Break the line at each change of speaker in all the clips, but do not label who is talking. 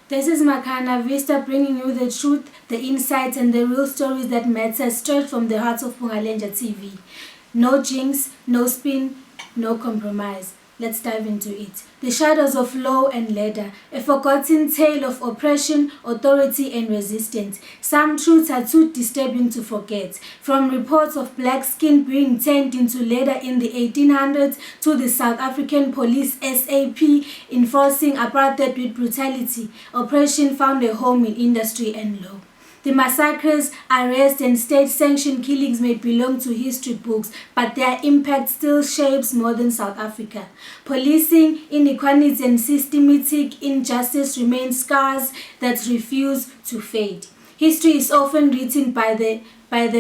This is Makana Vista, bringing you the truth, the insights, and the real stories that matter straight from the heart of Pungalenja TV. No jinx, no spin, no compromise. Let's dive into it. The shadows of law and ladder, a forgotten tale of oppression, authority, and resistance. Some truths are too disturbing to forget. From reports of black skin being turned into leather in the 1800s to the South African police SAP enforcing apartheid with brutality, oppression found a home in industry and law. The massacres, arrests, and state-sanctioned killings may belong to history books, but their impact still shapes modern South Africa. Policing, inequality, and systematic injustice remain scars that refuse to fade. History is often written by the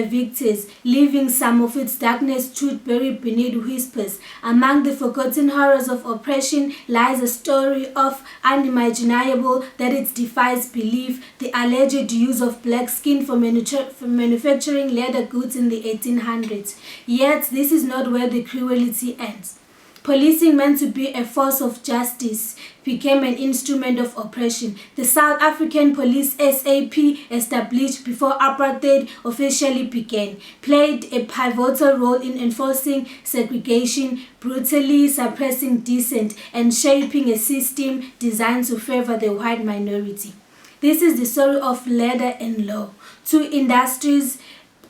victors, leaving some of its darkness truth buried beneath whispers. Among the forgotten horrors of oppression lies a story of unimaginable that it defies belief: the alleged use of black skin for manufacturing leather goods in the 1800s. Yet this is not where the cruelty ends. Policing, meant to be a force of justice, became an instrument of oppression. The South African Police SAP, established before apartheid officially began, played a pivotal role in enforcing segregation, brutally suppressing dissent, and shaping a system designed to favor the white minority. This is the story of leather and law, two industries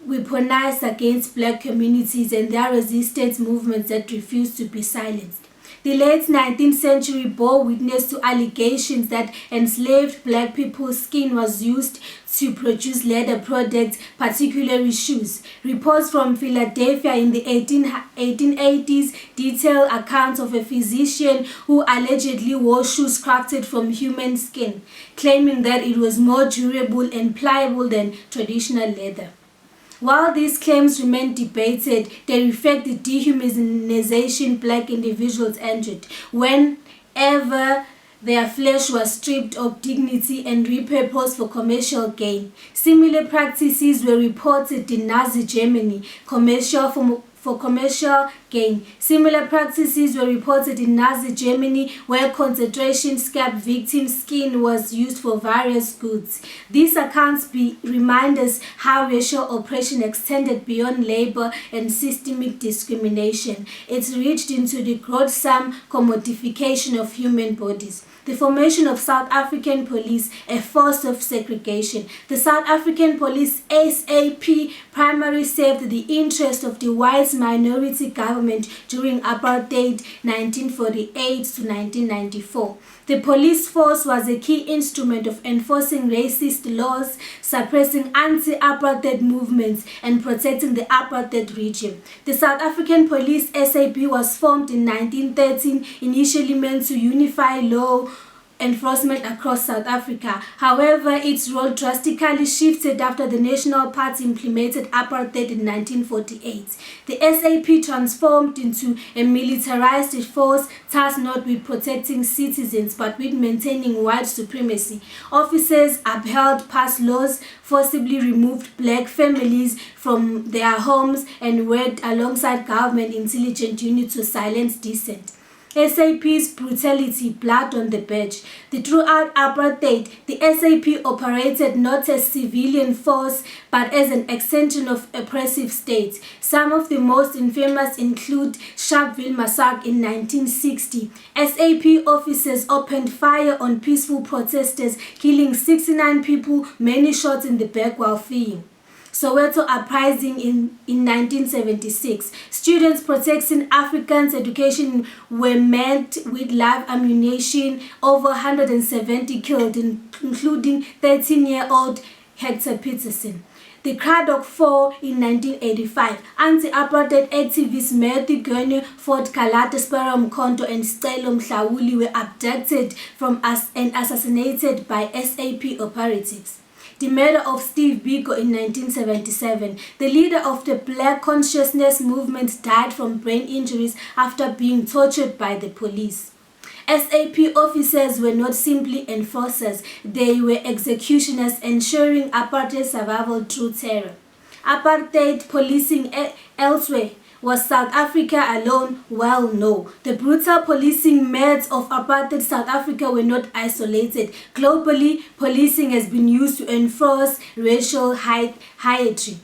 weaponized against black communities and their resistance movements that refused to be silenced. The late 19th century bore witness to allegations that enslaved black people's skin was used to produce leather products, particularly shoes. Reports from Philadelphia in the 1880s detail accounts of a physician who allegedly wore shoes crafted from human skin, claiming that it was more durable and pliable than traditional leather. While these claims remain debated, they reflect the dehumanization black individuals endured whenever their flesh was stripped of dignity and repurposed for commercial gain. Similar practices were reported in Nazi Germany, for commercial gain. Similar practices were reported in Nazi Germany, where concentration camp victims' skin was used for various goods. These accounts remind us how racial oppression extended beyond labor and systemic discrimination. It reached into the gruesome commodification of human bodies. The formation of South African Police, a force of segregation. The South African Police SAP primarily served the interest of the white minority government during apartheid 1948 to 1994. The police force was a key instrument of enforcing racist laws, suppressing anti-apartheid movements, and protecting the apartheid regime. The South African Police SAP was formed in 1913, initially meant to unify law enforcement across South Africa. However, its role drastically shifted after the National Party implemented apartheid in 1948. The SAP transformed into a militarized force tasked not with protecting citizens but with maintaining white supremacy. Officers upheld past laws, forcibly removed black families from their homes, and worked alongside government intelligence units to silence dissent. SAP's brutality, blood on the badge. Throughout apartheid, the SAP operated not as civilian force but as an extension of oppressive states. Some of the most infamous include Sharpeville Massacre in 1960. SAP officers opened fire on peaceful protesters, killing 69 people, many shot in the back while fleeing. Soweto Uprising in 1976. Students protesting Africans' education were met with live ammunition, over 170 killed, including 13-year-old Hector Peterson. The Cradock 4 in 1985. Anti-apartheid activists Matthew Gurney, Fort Kalata, Spiro Mkhonto, and Stelo Mhlawuli were abducted and assassinated by SAP operatives. The murder of Steve Biko in 1977. The leader of the Black Consciousness movement died from brain injuries after being tortured by the police. SAP officers were not simply enforcers, they were executioners, ensuring apartheid survival through terror. Apartheid policing elsewhere. Was South Africa alone? Well, no. The brutal policing methods of apartheid South Africa were not isolated. Globally, policing has been used to enforce racial hierarchy.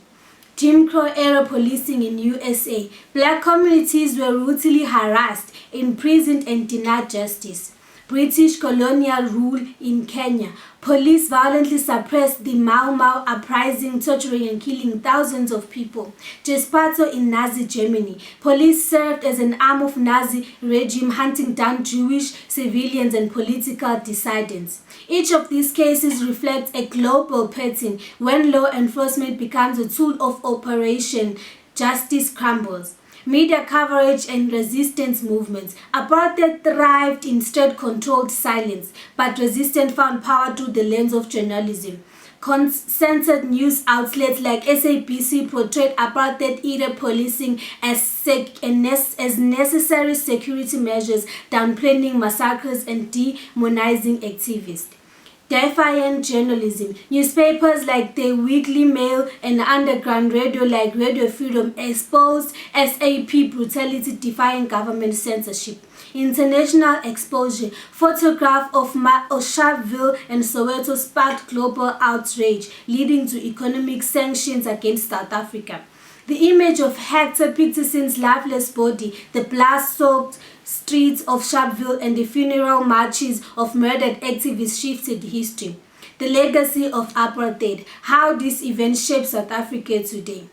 Jim Crow-era policing in USA. Black communities were routinely harassed, imprisoned and denied justice. British colonial rule in Kenya. Police violently suppressed the Mau Mau uprising, torturing and killing thousands of people. Gestapo in Nazi Germany. Police served as an arm of Nazi regime, hunting down Jewish civilians and political dissidents. Each of these cases reflects a global pattern. When law enforcement becomes a tool of operation, justice crumbles. Media coverage and resistance movements. Apartheid thrived in state-controlled silence, but resistance found power through the lens of journalism. Censored news outlets like SABC portrayed apartheid-era policing as necessary security measures, downplaying massacres and demonizing activists. Defiant journalism. Newspapers like the Weekly Mail and underground radio like Radio Freedom exposed SAP brutality, defying government censorship. International exposure. Photograph of Sharpeville and Soweto sparked global outrage, leading to economic sanctions against South Africa. The image of Hector Peterson's lifeless body, the blood-soaked streets of Sharpeville and the funeral marches of murdered activists shifted history. The legacy of apartheid, how this event shapes South Africa today.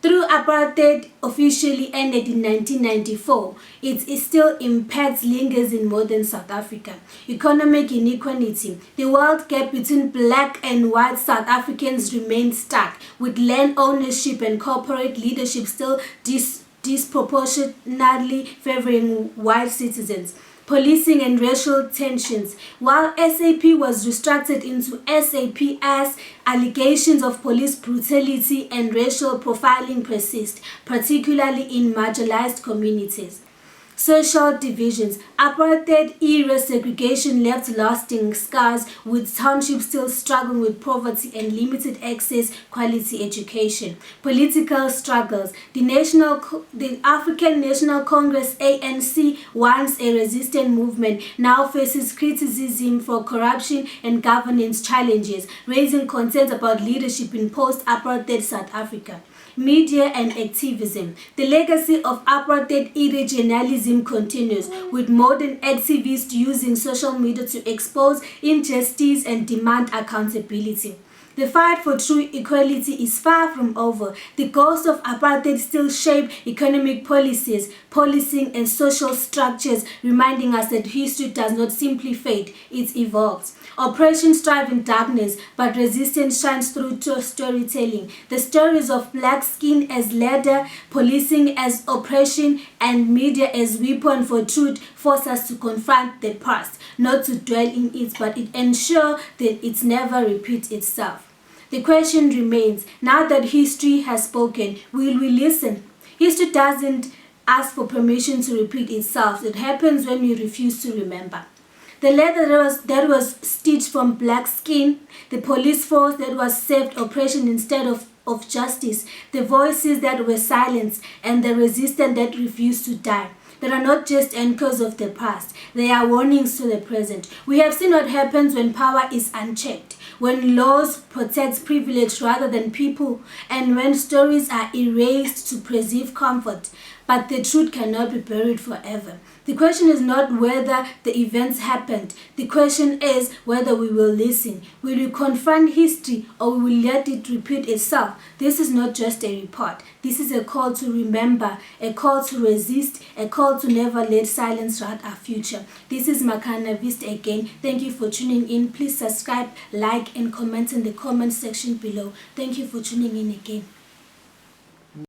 Though apartheid officially ended in 1994, its still impact lingers in modern South Africa. Economic inequality. The wealth gap between black and white South Africans remains stark, with land ownership and corporate leadership still disproportionately favoring white citizens. Policing and racial tensions. While SAP was restructured into SAPS, allegations of police brutality and racial profiling persist, particularly in marginalized communities. Social divisions. Apartheid-era segregation left lasting scars, with townships still struggling with poverty and limited access quality education. Political struggles. The African National Congress (ANC), once a resistant movement, now faces criticism for corruption and governance challenges, raising concerns about leadership in post-apartheid South Africa. Media and activism. The legacy of apartheid-era journalism continues, with modern activists using social media to expose injustice and demand accountability. The fight for true equality is far from over. The ghost of apartheid still shapes economic policies, policing, and social structures, reminding us that history does not simply fade, it evolves. Oppression strives in darkness, but resistance shines through storytelling. The stories of black skin as ladder, policing as oppression, and media as weapon for truth force us to confront the past, not to dwell in it, but it ensure that it never repeats itself. The question remains, now that history has spoken, will we listen? History doesn't ask for permission to repeat itself. It happens when we refuse to remember. The leather that was stitched from black skin, the police force that was saved oppression instead of justice, the voices that were silenced, and the resistance that refused to die. They are not just anchors of the past, they are warnings to the present. We have seen what happens when power is unchecked, when laws protect privilege rather than people, and when stories are erased to preserve comfort. But the truth cannot be buried forever. The question is not whether the events happened. The question is whether we will listen. Will we confront history or we will let it repeat itself? This is not just a report. This is a call to remember, a call to resist, a call to never let silence write our future. This is Makana Vista again. Thank you for tuning in. Please subscribe, like, and comment in the comment section below. Thank you for tuning in again.